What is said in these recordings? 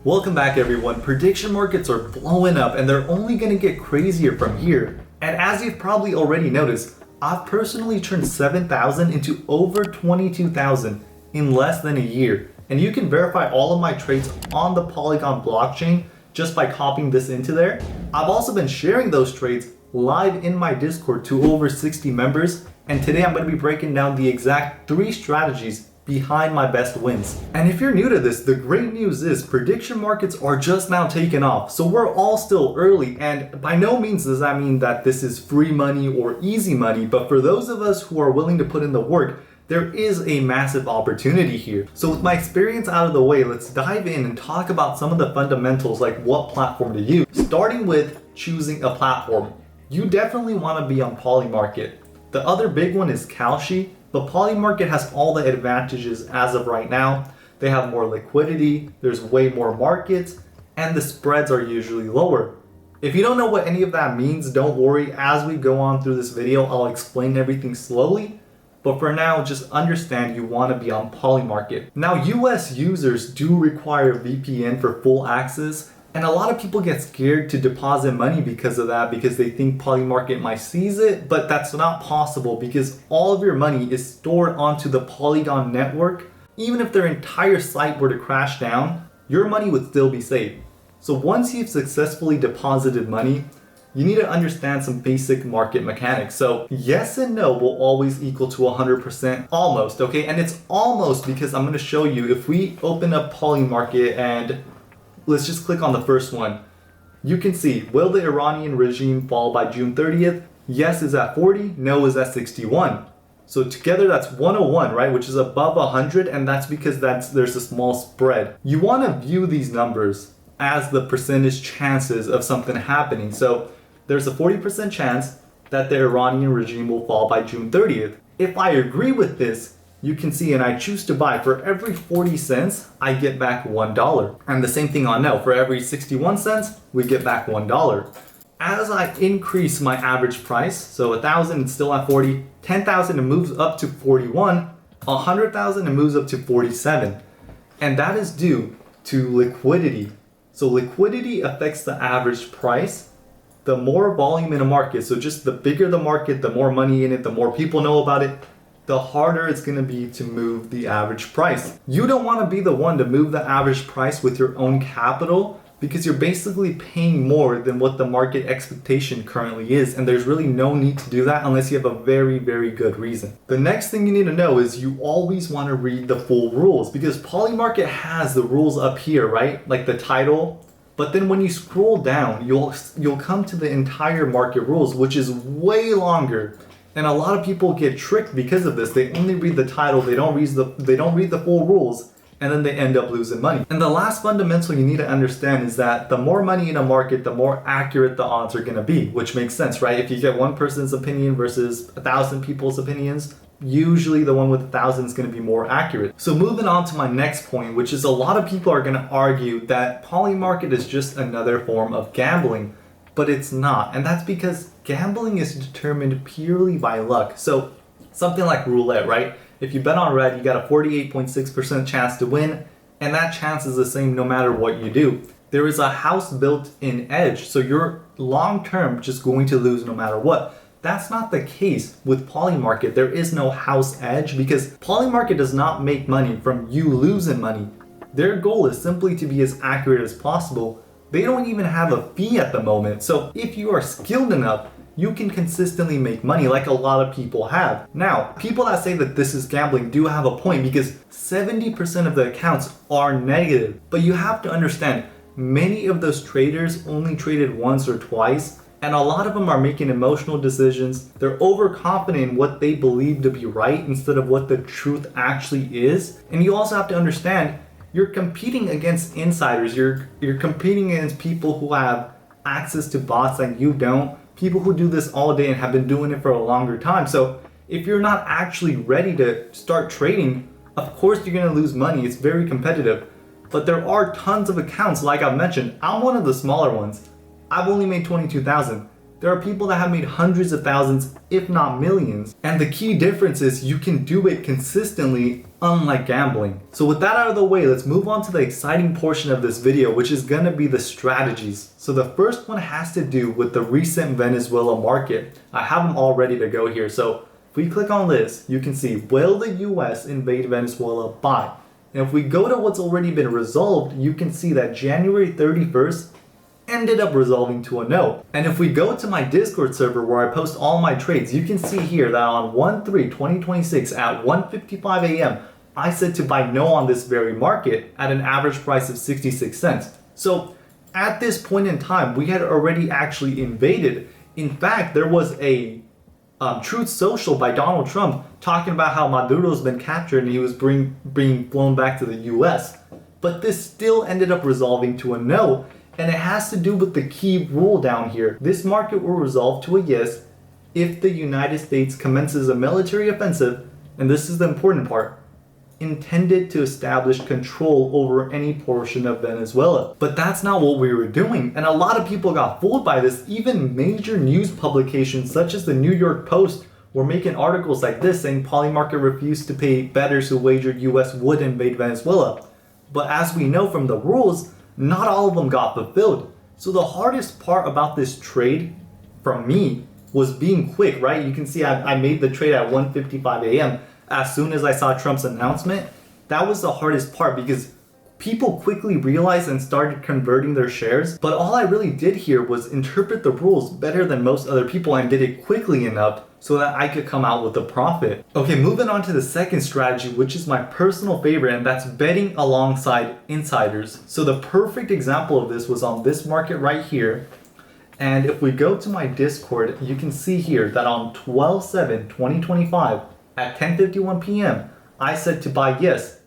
Welcome back everyone. Prediction markets are blowing up and they're only going to get crazier from here. And as you've probably already noticed, I've personally turned 7,000 into over 22,000 in less than a year. And you can verify all of my trades on the Polygon blockchain just by copying this into there. I've also been sharing those trades live in my Discord to over 60 members. And today I'm going to be breaking down the exact 3 strategies behind my best wins. And if you're new to this, the great news is prediction markets are just now taking off. So we're all still early, and by no means does that mean that this is free money or easy money, but for those of us who are willing to put in the work, there is a massive opportunity here. So with my experience out of the way, let's dive in and talk about some of the fundamentals, like what platform to use. Starting with choosing a platform. You definitely want to be on Polymarket. The other big one is Kalshi. But Polymarket has all the advantages as of right now. They have more liquidity, there's way more markets, and the spreads are usually lower. If you don't know what any of that means, don't worry. As we go on through this video, I'll explain everything slowly. But for now, just understand you want to be on Polymarket. Now, US users do require VPN for full access. And a lot of people get scared to deposit money because of that, because they think Polymarket might seize it, but that's not possible because all of your money is stored onto the Polygon network. Even if their entire site were to crash down, your money would still be safe. So once you've successfully deposited money, you need to understand some basic market mechanics. So yes and no will always equal to 100%, almost, okay? And it's almost because I'm gonna show you, if we open up Polymarket and let's just click on the first one. You can see, will the Iranian regime fall by June 30th? Yes is at 40, no is at 61. So together that's 101, right? Which is above 100, and that's because there's a small spread. You want to view these numbers as the percentage chances of something happening. So there's a 40% chance that the Iranian regime will fall by June 30th. If I agree with this, you can see, and I choose to buy, for every 40 cents, I get back $1. And the same thing on no, for every 61 cents, we get back $1. As I increase my average price, so 1,000 it's still at 40, 10,000 it moves up to 41, 100,000 it moves up to 47. And that is due to liquidity. So liquidity affects the average price. The more volume in a market, so just the bigger the market, the more money in it, the more people know about it, the harder it's going to be to move the average price. You don't want to be the one to move the average price with your own capital because you're basically paying more than what the market expectation currently is, and there's really no need to do that unless you have a very, very good reason. The next thing you need to know is you always want to read the full rules, because Polymarket has the rules up here, right? Like the title. But then when you scroll down, you'll come to the entire market rules, which is way longer. And a lot of people get tricked because of this. They only read the title, they don't read the full rules, and then they end up losing money. And the last fundamental you need to understand is that the more money in a market, the more accurate the odds are gonna be, which makes sense, right? If you get one person's opinion versus 1,000 people's opinions, usually the one with 1,000 is gonna be more accurate. So moving on to my next point, which is a lot of people are gonna argue that Polymarket is just another form of gambling. But it's not, and that's because gambling is determined purely by luck. So something like roulette, right? If you bet on red, you got a 48.6% chance to win, and that chance is the same no matter what you do. There is a house built in edge, so you're long term just going to lose no matter what. That's not the case with Polymarket. There is no house edge because Polymarket does not make money from you losing money. Their goal is simply to be as accurate as possible. They don't even have a fee at the moment. So if you are skilled enough, you can consistently make money like a lot of people have. Now, people that say that this is gambling do have a point because 70% of the accounts are negative. But you have to understand, many of those traders only traded once or twice, and a lot of them are making emotional decisions. They're overconfident in what they believe to be right instead of what the truth actually is. And you also have to understand, you're competing against insiders. You're competing against people who have access to bots that you don't, people who do this all day and have been doing it for a longer time. So if you're not actually ready to start trading, of course you're gonna lose money. It's very competitive. But there are tons of accounts, like I've mentioned. I'm one of the smaller ones. I've only made 22,000. There are people that have made hundreds of thousands, if not millions. And the key difference is you can do it consistently, unlike gambling. So with that out of the way, let's move on to the exciting portion of this video, which is gonna be the strategies. So the first one has to do with the recent Venezuela market. I have them all ready to go here. So if we click on this, you can see, will the US invade Venezuela? Buy. And if we go to what's already been resolved, you can see that January 31st ended up resolving to a no. And if we go to my Discord server where I post all my trades, you can see here that on 1/3/2026 at 1:55 a.m., I said to buy no on this very market at an average price of 66 cents. So at this point in time, we had already actually invaded. In fact, there was a Truth Social by Donald Trump talking about how Maduro's been captured and he was being flown back to the US. But this still ended up resolving to a no, and it has to do with the key rule down here. This market will resolve to a yes if the United States commences a military offensive, and this is the important part, intended to establish control over any portion of Venezuela. But that's not what we were doing, and a lot of people got fooled by this. Even major news publications such as the New York Post were making articles like this saying Polymarket refused to pay bettors who wagered US would invade Venezuela. But as we know from the rules, not all of them got fulfilled. So the hardest part about this trade from me was being quick, right? You can see I made the trade at 1:55 a.m. as soon as I saw Trump's announcement. That was the hardest part because people quickly realized and started converting their shares. But all I really did here was interpret the rules better than most other people and did it quickly enough so that I could come out with a profit. Okay, moving on to the second strategy, which is my personal favorite, and that's betting alongside insiders. So the perfect example of this was on this market right here. And if we go to my Discord, you can see here that on 12/7/2025 at 10:51 p.m., I said to buy yes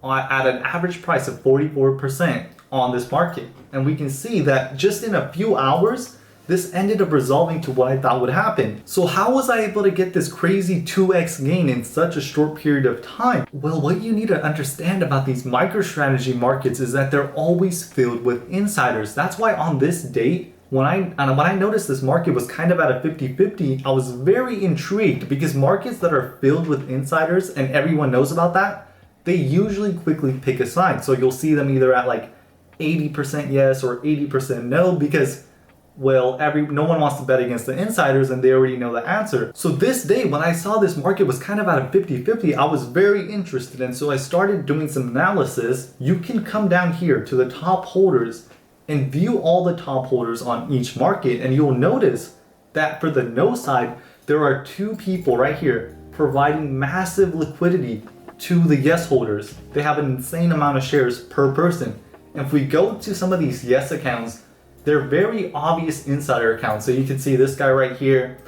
at an average price of 44% on this market. And we can see that just in a few hours, this ended up resolving to what I thought would happen. So how was I able to get this crazy 2x gain in such a short period of time? Well, what you need to understand about these MicroStrategy markets is that they're always filled with insiders. That's why on this date, when I noticed this market was kind of at a 50-50, I was very intrigued because markets that are filled with insiders and everyone knows about that, they usually quickly pick a side. So you'll see them either at like 80% yes or 80% no because, well, no one wants to bet against the insiders and they already know the answer. So this day, when I saw this market was kind of at a 50-50, I was very interested. And so I started doing some analysis. You can come down here to the top holders and view all the top holders on each market. And you'll notice that for the no side, there are two people right here providing massive liquidity to the yes holders. They have an insane amount of shares per person. And if we go to some of these yes accounts, they're very obvious insider accounts. So you can see this guy right here,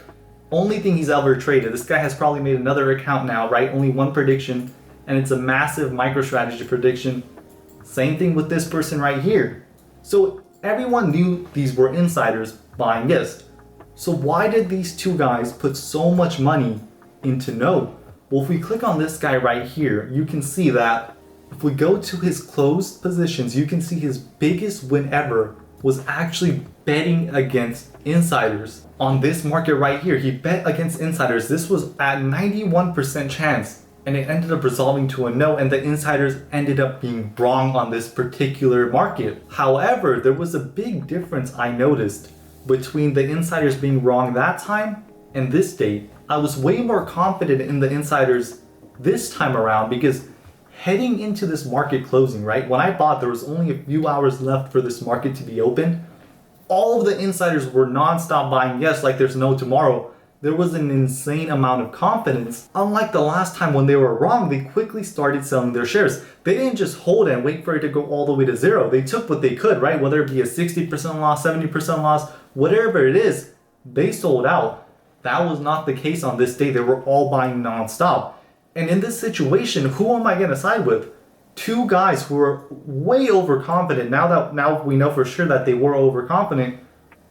only thing he's ever traded. This guy has probably made another account now, right? Only one prediction, and it's a massive MicroStrategy prediction. Same thing with this person right here. So everyone knew these were insiders buying yes. So why did these two guys put so much money into no? Well, if we click on this guy right here, you can see that if we go to his closed positions, you can see his biggest win ever was actually betting against insiders. On this market right here, he bet against insiders. This was at 91% chance, and it ended up resolving to a no, and the insiders ended up being wrong on this particular market. However, there was a big difference I noticed between the insiders being wrong that time and this date. I was way more confident in the insiders this time around because heading into this market closing, right, when I bought, there was only a few hours left for this market to be open. All of the insiders were non-stop buying yes like there's no tomorrow. There was an insane amount of confidence. Unlike the last time when they were wrong, they quickly started selling their shares. They didn't just hold it and wait for it to go all the way to zero. They took what they could, right? Whether it be a 60% loss, 70% loss, whatever it is, they sold out. That was not the case on this day. They were all buying non-stop. And in this situation, who am I going to side with? Two guys who are way overconfident. Now we know for sure that they were overconfident,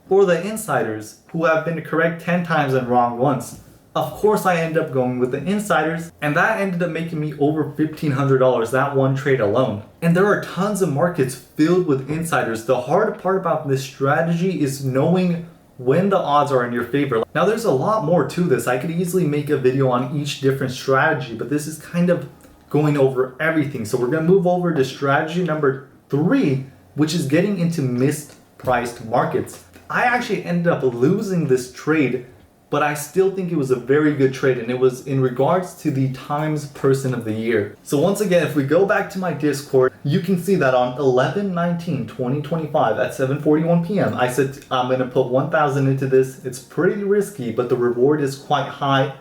or the insiders who have been correct 10 times and wrong once. Of course, I ended up going with the insiders, and that ended up making me over $1,500 that one trade alone. And there are tons of markets filled with insiders. The hard part about this strategy is knowing when the odds are in your favor. Now there's a lot more to this. I could easily make a video on each different strategy, but this is kind of going over everything. So we're gonna move over to strategy number 3, which is getting into mispriced markets. I actually ended up losing this trade, but I still think it was a very good trade, and it was in regards to the Times Person of the Year. So once again, if we go back to my Discord, you can see that on 11/19/2025 at 7:41 p.m. I said I'm gonna put 1,000 into this. It's pretty risky, but the reward is quite high.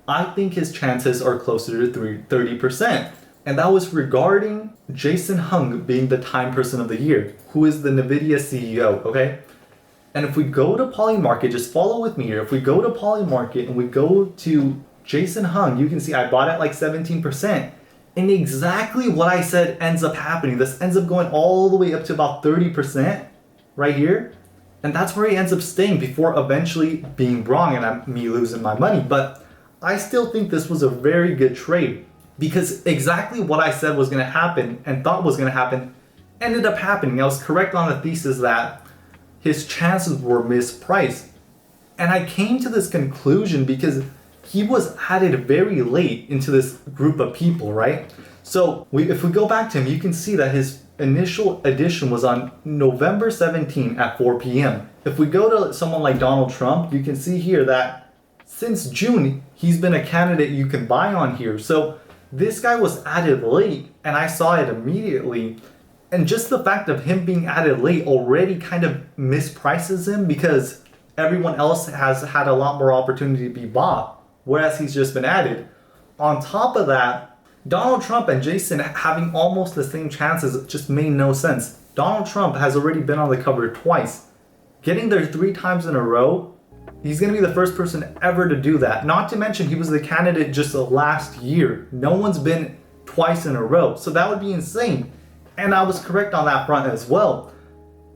I think his chances are closer to 30%. And that was regarding Jason Hung being the Time Person of the Year, who is the NVIDIA CEO, okay? And if we go to Polymarket, just follow with me here. If we go to Polymarket and we go to Jason Hung, you can see I bought at like 17%. And exactly what I said ends up happening. This ends up going all the way up to about 30% right here. And that's where he ends up staying before eventually being wrong and me losing my money. But I still think this was a very good trade, because exactly what I said was going to happen and thought was going to happen ended up happening. I was correct on the thesis that his chances were mispriced. And I came to this conclusion because he was added very late into this group of people, right? So if we go back to him, you can see that his initial addition was on November 17 at 4 p.m. If we go to someone like Donald Trump, you can see here that since June, he's been a candidate you can buy on here. So this guy was added late, and I saw it immediately. And just the fact of him being added late already kind of misprices him, because everyone else has had a lot more opportunity to be bought, whereas he's just been added. On top of that, Donald Trump and Jason having almost the same chances just made no sense. Donald Trump has already been on the cover twice. Getting there 3 times in a row, he's going to be the first person ever to do that. Not to mention he was the candidate just the last year. No one's been twice in a row. So that would be insane. And I was correct on that front as well.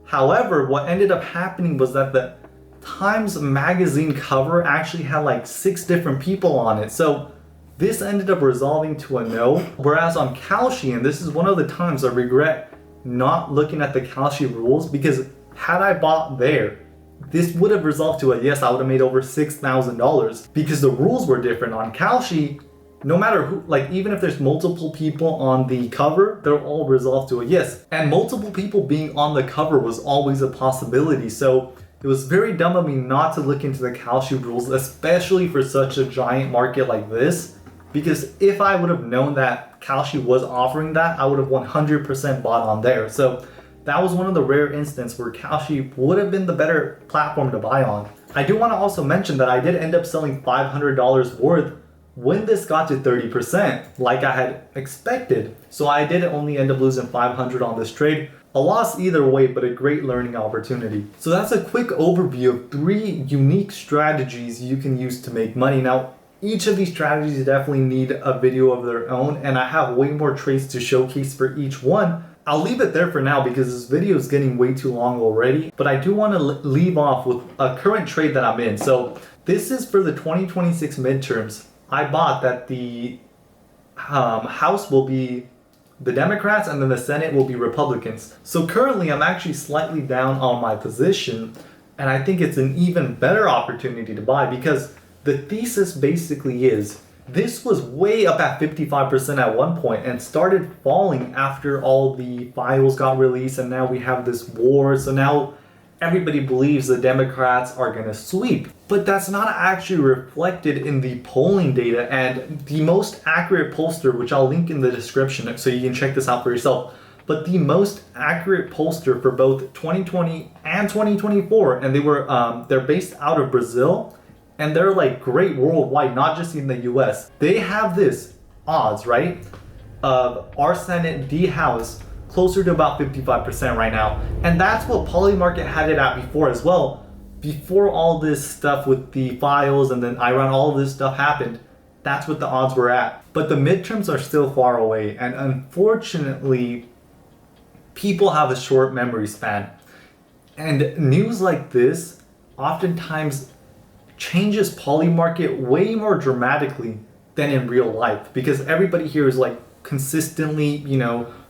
However, what ended up happening was that the Times Magazine cover actually had like 6 different people on it. So this ended up resolving to a no. Whereas on Kalshi, and this is one of the times I regret not looking at the Kalshi rules, because had I bought there, this would have resolved to a yes. I would have made over $6,000, because the rules were different. On Kalshi, no matter who, like even if there's multiple people on the cover, they're all resolved to a yes. And multiple people being on the cover was always a possibility. So it was very dumb of me not to look into the Kalshi rules, especially for such a giant market like this. Because if I would have known that Kalshi was offering that, I would have 100% bought on there. So that was one of the rare instances where Kalshi would have been the better platform to buy on. I do want to also mention that I did end up selling $500 worth when this got to 30%, like I had expected. So I did only end up losing $500 on this trade. A loss either way, but a great learning opportunity. So that's a quick overview of 3 unique strategies you can use to make money. Now, each of these strategies definitely need a video of their own, and I have way more trades to showcase for each one. I'll leave it there for now because this video is getting way too long already, but I do want to leave off with a current trade that I'm in. So this is for the 2026 midterms. I bought that the House will be the Democrats and then the Senate will be Republicans. So currently I'm actually slightly down on my position, and I think it's an even better opportunity to buy, because the thesis basically is this was way up at 55% at one point and started falling after all the files got released, and now we have this war. So now everybody believes the Democrats are going to sweep. But that's not actually reflected in the polling data, and the most accurate pollster, which I'll link in the description so you can check this out for yourself, but the most accurate pollster for both 2020 and 2024, and they're based out of Brazil, and they're like great worldwide, not just in the US. They have this odds, right, of our Senate, D House, closer to about 55% right now. And that's what Polymarket had it at before as well. Before all this stuff with the files and then Iran, all of this stuff happened, that's what the odds were at. But the midterms are still far away, and unfortunately, people have a short memory span. And news like this oftentimes changes Polymarket way more dramatically than in real life, because everybody here is like consistently,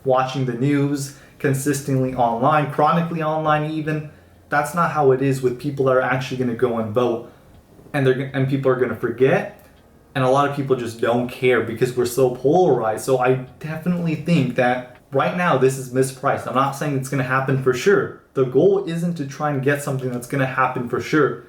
watching the news, consistently online, chronically online even. that's not how it is with people that are actually going to go and vote, and people are going to forget, and a lot of people just don't care because we're so polarized. So I definitely think that right now this is mispriced. I'm not saying it's going to happen for sure. The goal isn't to try and get something that's going to happen for sure.